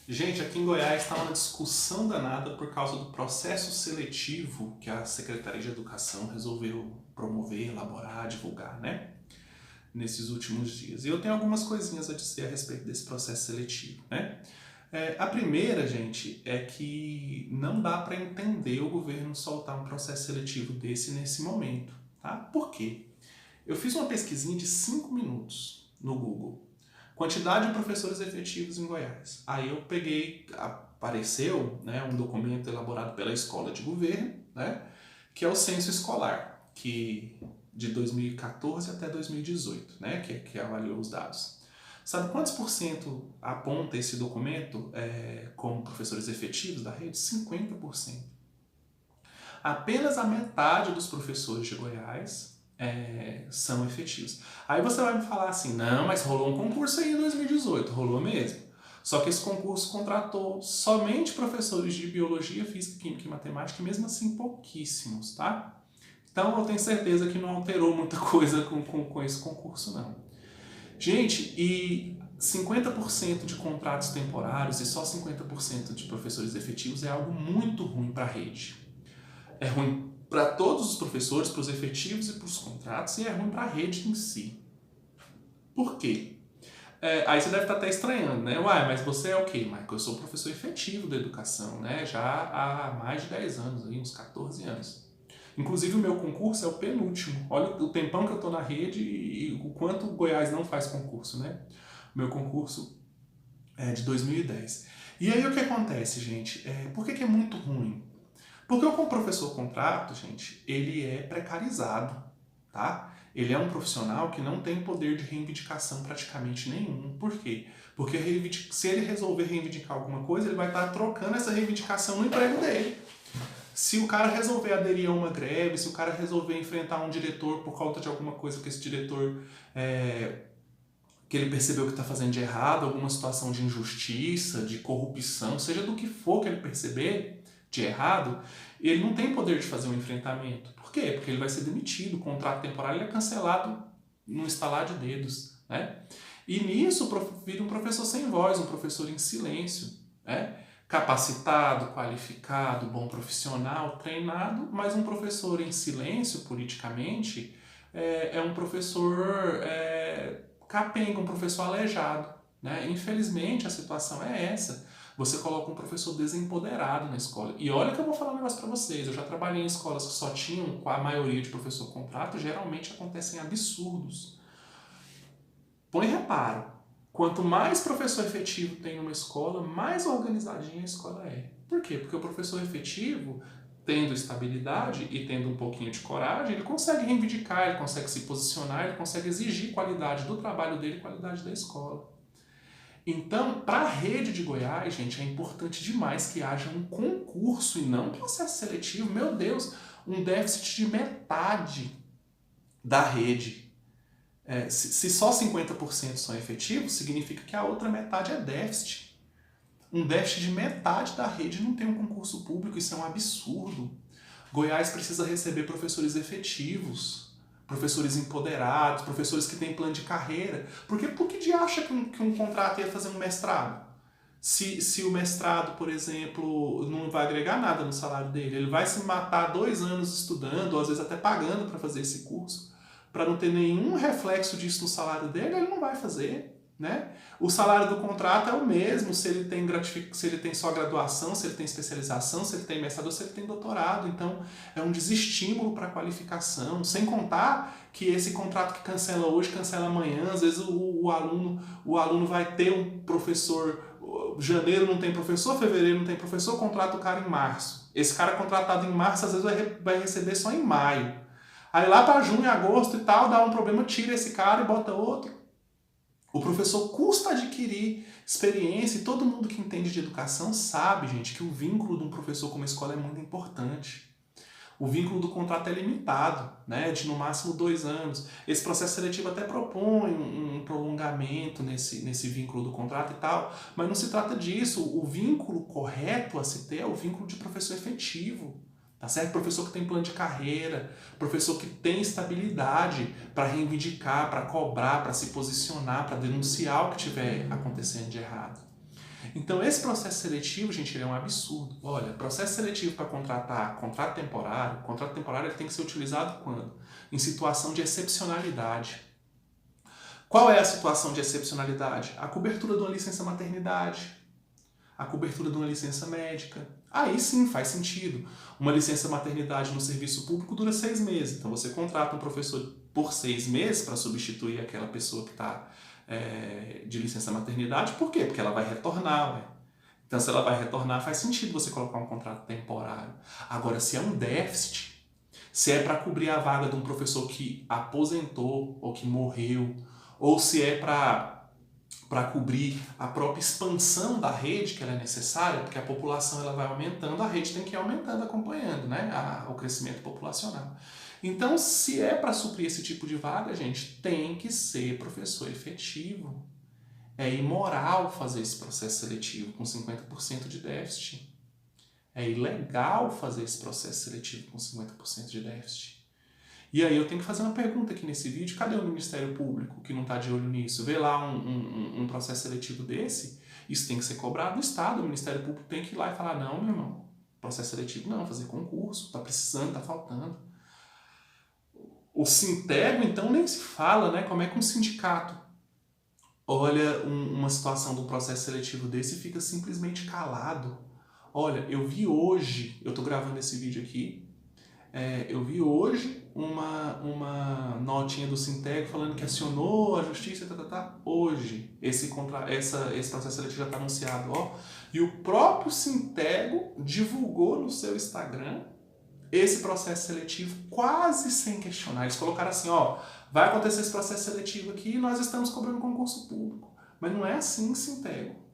Gente, aqui em Goiás está uma discussão danada por causa do processo seletivo que a Secretaria de Educação resolveu promover, elaborar, divulgar, né? Nesses últimos dias. E eu tenho algumas coisinhas a dizer a respeito desse processo seletivo, né? A primeira, gente, é que não dá para entender o governo soltar um processo seletivo desse nesse momento, tá? Por quê? Eu fiz uma pesquisinha de 5 minutos no Google. Quantidade de professores efetivos em Goiás. Aí eu peguei, apareceu, né, um documento elaborado pela Escola de Governo, né, que é o Censo Escolar, que de 2014 até 2018, né, que avaliou os dados. Sabe quantos por cento aponta esse documento como professores efetivos da rede? 50%. Apenas a metade dos professores de Goiás são efetivos. Aí você vai me falar assim, não, mas rolou um concurso aí em 2018, rolou mesmo. Só que esse concurso contratou somente professores de biologia, física, química e matemática, e mesmo assim pouquíssimos, tá? Então eu tenho certeza que não alterou muita coisa com esse concurso, não. Gente, e 50% de contratos temporários e só 50% de professores efetivos é algo muito ruim para a rede. É ruim para todos os professores, para os efetivos e para os contratos, e é ruim para a rede em si. Por quê? Aí você deve estar até estranhando, né? Uai, mas você é o quê, Michael? Eu sou professor efetivo da educação, né? Já há mais de 10 anos, aí, uns 14 anos. Inclusive o meu concurso é o penúltimo. Olha o tempão que eu estou na rede e o quanto o Goiás não faz concurso, né? O meu concurso é de 2010. E aí o que acontece, gente? Por que é muito ruim? Porque o professor contrato, gente, ele é precarizado, tá? Ele é um profissional que não tem poder de reivindicação praticamente nenhum. Por quê? Porque se ele resolver reivindicar alguma coisa, ele vai estar trocando essa reivindicação no emprego dele. Se o cara resolver aderir a uma greve, se o cara resolver enfrentar um diretor por conta de alguma coisa que esse diretor que ele percebeu que está fazendo de errado, alguma situação de injustiça, de corrupção, seja do que for que ele perceber de errado, ele não tem poder de fazer um enfrentamento. Por quê? Porque ele vai ser demitido, o contrato temporário é cancelado no estalar de dedos, né? E nisso vira um professor sem voz, um professor em silêncio, né? Capacitado, qualificado, bom profissional, treinado, mas um professor em silêncio politicamente é um professor capenga, um professor aleijado, né? Infelizmente a situação é essa. Você coloca um professor desempoderado na escola. E olha que eu vou falar um negócio para vocês. Eu já trabalhei em escolas que só tinham com a maioria de professor contrato, geralmente acontecem absurdos. Põe reparo. Quanto mais professor efetivo tem numa escola, mais organizadinha a escola é. Por quê? Porque o professor efetivo, tendo estabilidade e tendo um pouquinho de coragem, ele consegue reivindicar, ele consegue se posicionar, ele consegue exigir qualidade do trabalho dele e qualidade da escola. Então, para a rede de Goiás, gente, é importante demais que haja um concurso e não um processo seletivo. Meu Deus, um déficit de metade da rede. Se só 50% são efetivos, significa que a outra metade é déficit. Um déficit de metade da rede não tem um concurso público, isso é um absurdo. Goiás precisa receber professores efetivos, professores empoderados, professores que têm plano de carreira. Porque por que acha que um contrato ia fazer um mestrado? Se o mestrado, por exemplo, não vai agregar nada no salário dele, ele vai se matar 2 anos estudando, ou às vezes até pagando para fazer esse curso, para não ter nenhum reflexo disso no salário dele, ele não vai fazer. Né? O salário do contrato é o mesmo se ele tem só graduação, se ele tem especialização, se ele tem mestrado ou se ele tem doutorado. Então é um desestímulo para a qualificação, sem contar que esse contrato que cancela hoje, cancela amanhã. Às vezes o aluno vai ter um professor, janeiro não tem professor, fevereiro não tem professor, contrata o cara em março. Esse cara contratado em março às vezes vai receber só em maio. Aí lá para junho, agosto e tal, dá um problema, tira esse cara e bota outro. O professor custa adquirir experiência e todo mundo que entende de educação sabe, gente, que o vínculo de um professor com uma escola é muito importante. O vínculo do contrato é limitado, né, de no máximo 2 anos. Esse processo seletivo até propõe um prolongamento nesse vínculo do contrato e tal, mas não se trata disso. O vínculo correto a se ter é o vínculo de professor efetivo. Tá certo? Professor que tem plano de carreira, professor que tem estabilidade para reivindicar, para cobrar, para se posicionar, para denunciar o que estiver acontecendo de errado. Então esse processo seletivo, gente, ele é um absurdo. Olha, processo seletivo para contratar contrato temporário ele tem que ser utilizado quando? Em situação de excepcionalidade. Qual é a situação de excepcionalidade? A cobertura de uma licença maternidade, a cobertura de uma licença médica. Aí sim faz sentido. Uma licença maternidade no serviço público dura 6 meses. Então você contrata um professor por 6 meses para substituir aquela pessoa que está de licença maternidade. Por quê? Porque ela vai retornar. Ué. Então se ela vai retornar, faz sentido você colocar um contrato temporário. Agora, se é um déficit, se é para cobrir a vaga de um professor que aposentou ou que morreu, ou se é para cobrir a própria expansão da rede que ela é necessária, porque a população ela vai aumentando, a rede tem que ir aumentando, acompanhando, né, o crescimento populacional. Então, se é para suprir esse tipo de vaga, gente, tem que ser professor efetivo. É imoral fazer esse processo seletivo com 50% de déficit. É ilegal fazer esse processo seletivo com 50% de déficit. E aí eu tenho que fazer uma pergunta aqui nesse vídeo, cadê o Ministério Público que não está de olho nisso? Vê lá um processo seletivo desse, isso tem que ser cobrado do Estado, o Ministério Público tem que ir lá e falar, não, meu irmão, processo seletivo não, fazer concurso, está precisando, está faltando. O Sintego, então, nem se fala, né? Como é que um sindicato olha uma situação de um processo seletivo desse e fica simplesmente calado? Olha, eu vi hoje, eu estou gravando esse vídeo aqui, eu vi hoje uma notinha do Sintego falando que acionou a justiça, hoje. Esse processo seletivo já está anunciado, ó. E o próprio Sintego divulgou no seu Instagram esse processo seletivo quase sem questionar. Eles colocaram assim, ó, vai acontecer esse processo seletivo aqui e nós estamos cobrando concurso público. Mas não é assim, Sintego.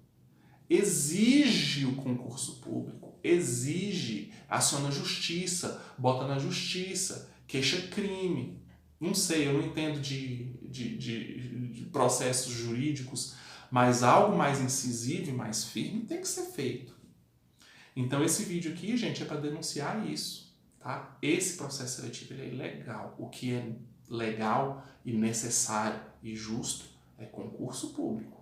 Exige o concurso público, exige, aciona a justiça, bota na justiça, queixa crime. Não sei, eu não entendo de processos jurídicos, mas algo mais incisivo e mais firme tem que ser feito. Então esse vídeo aqui, gente, é para denunciar isso. Tá? Esse processo seletivo ele é ilegal. O que é legal e necessário e justo é concurso público.